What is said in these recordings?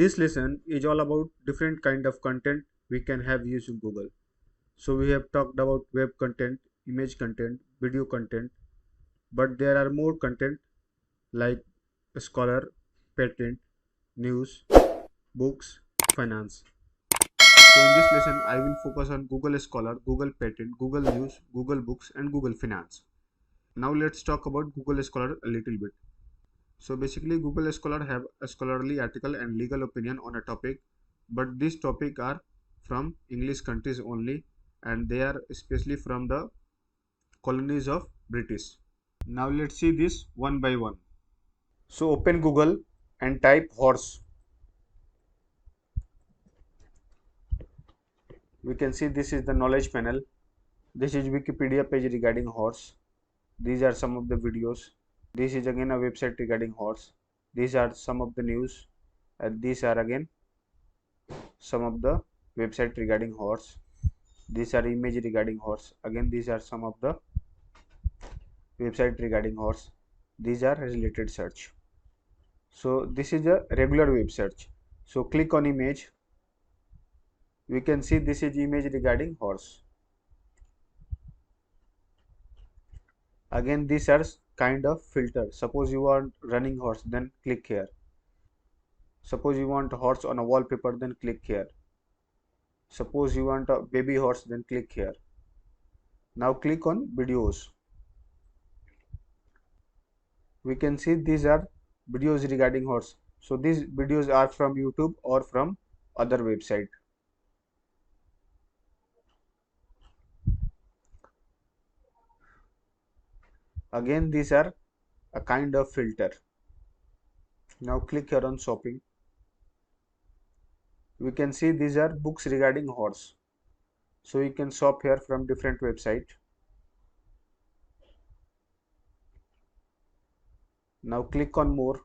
This lesson is all about different kind of content we can have using Google. So we have talked about web content, image content, video content, but there are more content like scholar, patent, news, books, finance. So in this lesson, I will focus on Google Scholar, Google Patent, Google News, Google Books, and Google Finance. Now let's talk about Google Scholar a little bit. So basically, Google Scholar have a scholarly article and legal opinion on a topic, but these topic are from English countries only, and they are especially from the colonies of British. Now let's see this one by one. So open Google and type horse. We can see this is the knowledge panel. This is Wikipedia page regarding horse. These are some of the videos. This is again a website regarding horse. These are some of the news, and these are again some of the website regarding horse. These are image regarding horse. Again, these are some of the website regarding horse. These are related search. So this is a regular web search. So click on image. We can see this is image regarding horse. Again, these are kind of filter. Suppose you want running horse, then click here. Suppose you want a horse on a wallpaper, then click here. Suppose you want a baby horse, then click here. Now click on videos. We can see these are videos regarding horse. So these videos are from YouTube or from other website. Again, these are a kind of filter. Now click here on shopping. We can see these are books regarding horse. So you can shop here from different website. Now click on more.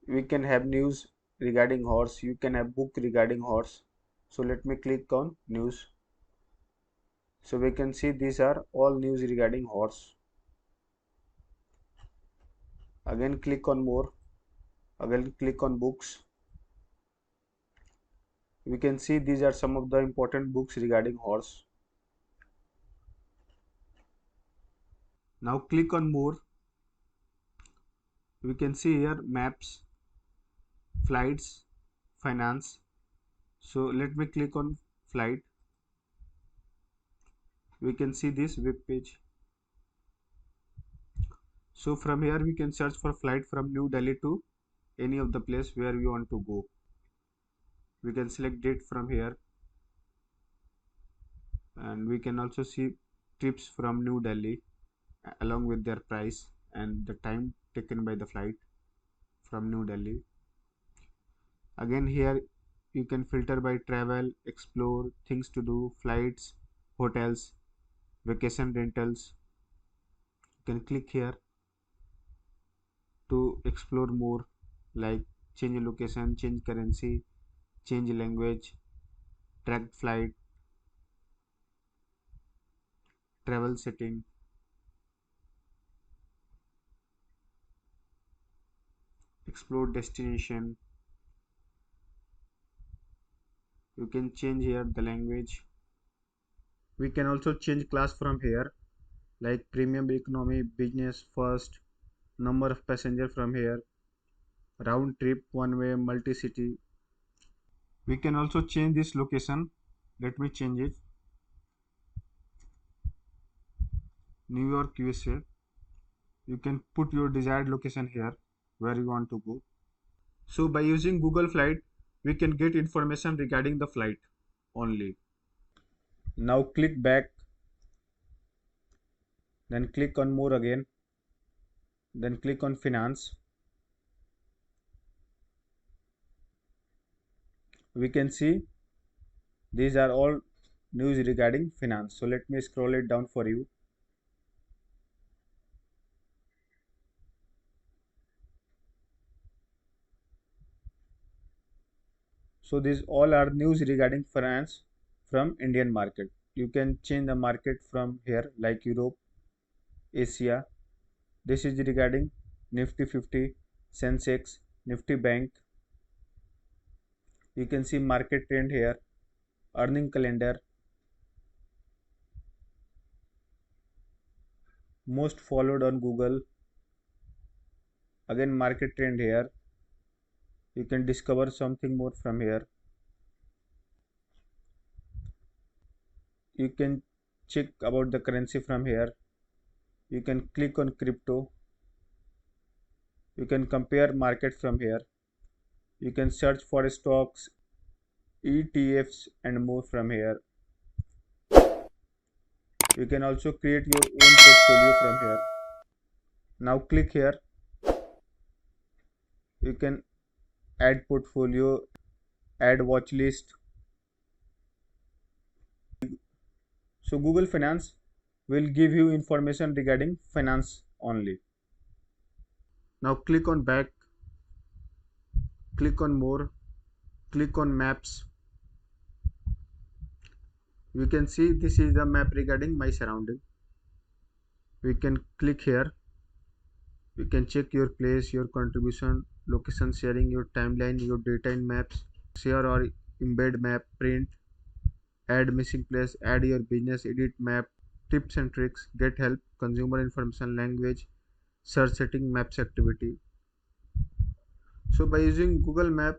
We can have news regarding horse. You can have book regarding horse. So let me click on news. So we can see these are all news regarding horse. Again click on more. Again click on books. We can see these are some of the important books regarding horse. Now click on more. We can see here maps, flights, finance. So let me click on flight. We can see this web page. So from here we can search for flight from New Delhi to any of the place where we want to go. We can select date from here, and we can also see trips from New Delhi along with their price and the time taken by the flight from New Delhi. Again here you can filter by travel, explore, things to do, flights, hotels, vacation rentals. You can click here to explore more, like change location, change currency, change language, track flight, travel setting, explore destination. You can change here the language. We can also change class from here, like premium, economy, business, first, number of passenger from here, round trip, one way, multi-city. We can also change this location. Let me change it. New York, USA. You can put your desired location here where you want to go. So by using Google Flight, we can get information regarding the flight only. Now click back, then click on more again, then click on finance. We can see these are all news regarding finance. So let me scroll it down for you. So these all are news regarding finance from Indian market. You can change the market from here, like Europe, Asia. This is regarding Nifty 50, Sensex, Nifty Bank. You can see market trend here, earning calendar, most followed on Google, again market trend here. You can discover something more from here. You can check about the currency from here. You can click on crypto. You can compare market from here. You can search for stocks, ETFs and more from here. You can also create your own portfolio from here. Now click here. You can add portfolio, add watch list. So Google Finance will give you information regarding finance only. Now click on back, click on more, click on maps. We can see this is the map regarding my surrounding. We can click here. You can check your place, your contribution, location sharing, your timeline, your data in maps, share or embed map, print, add missing place, add your business, edit map, tips and tricks, get help, consumer information, language, search setting, maps activity. So by using Google Map,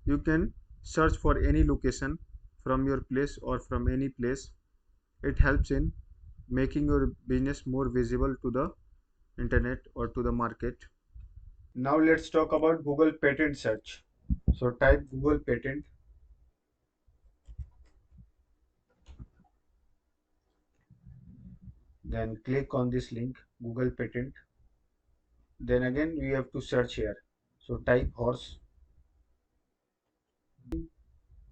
you can search for any location from your place or from any place. It helps in making your business more visible to the internet or to the market. Now let's talk about Google patent search. So type Google patent, then click on this link Google patent. Then again we have to search here. So type horse.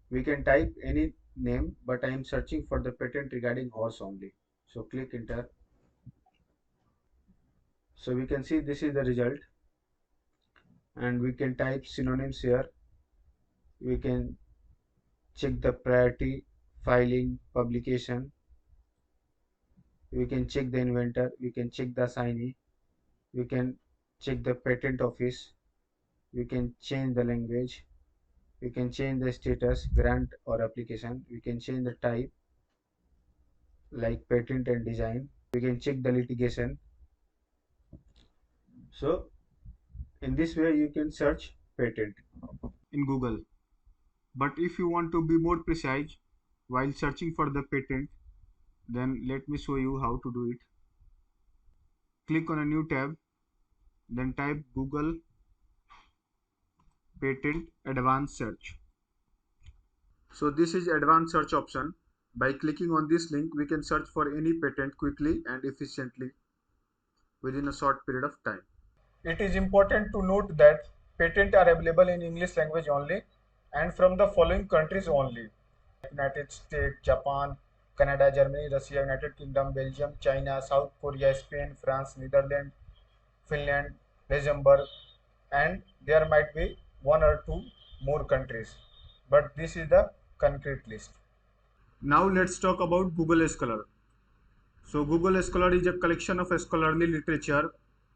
We can type any name, but I am searching for the patent regarding horse only. So click enter. So we can see this is the result, and we can type synonyms here. We can check the priority, filing, publication. We can check the inventor. We can check the assignee. We can check the patent office. We can change the language. We can change the status, grant or application. We can change the type like patent and design. We can check the litigation. So in this way you can search patent in Google. But if you want to be more precise while searching for the patent, then let me show you how to do it. Click on a new tab, then type Google Patent Advanced Search. So this is advanced search option. By clicking on this link, we can search for any patent quickly and efficiently within a short period of time. It is important to note that patents are available in English language only and from the following countries only: United States, Japan, Canada, Germany, Russia, United Kingdom, Belgium, China, South Korea, Spain, France, Netherlands, Finland, Luxembourg, and there might be one or two more countries. But this is the concrete list. Now let's talk about Google Scholar. So Google Scholar is a collection of scholarly literature.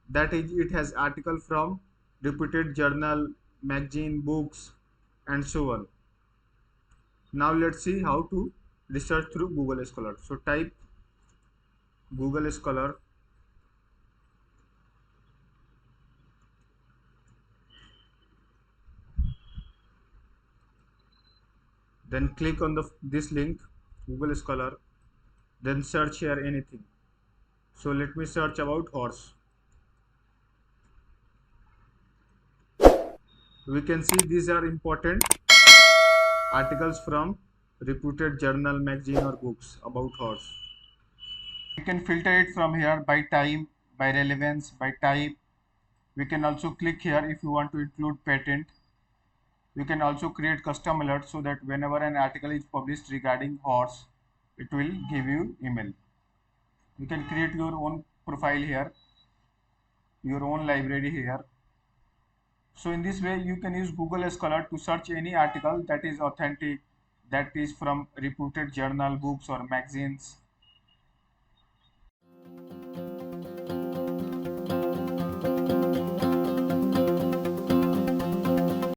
That is, it has articles from reputed journal, magazine, books, and so on. Now let's see how to research through Google Scholar. So type Google Scholar. Then click on this link Google Scholar. Then search here anything. So let me search about horse. We can see these are important articles from reputed journal, magazine or books about horse. We can filter it from here by time, by relevance, by type. We can also click here if you want to include patent. You can also create custom alerts so that whenever an article is published regarding horse, it will give you email. You can create your own profile here, your own library here. So in this way, you can use Google Scholar to search any article that is authentic, that is from reputed journal, books or magazines,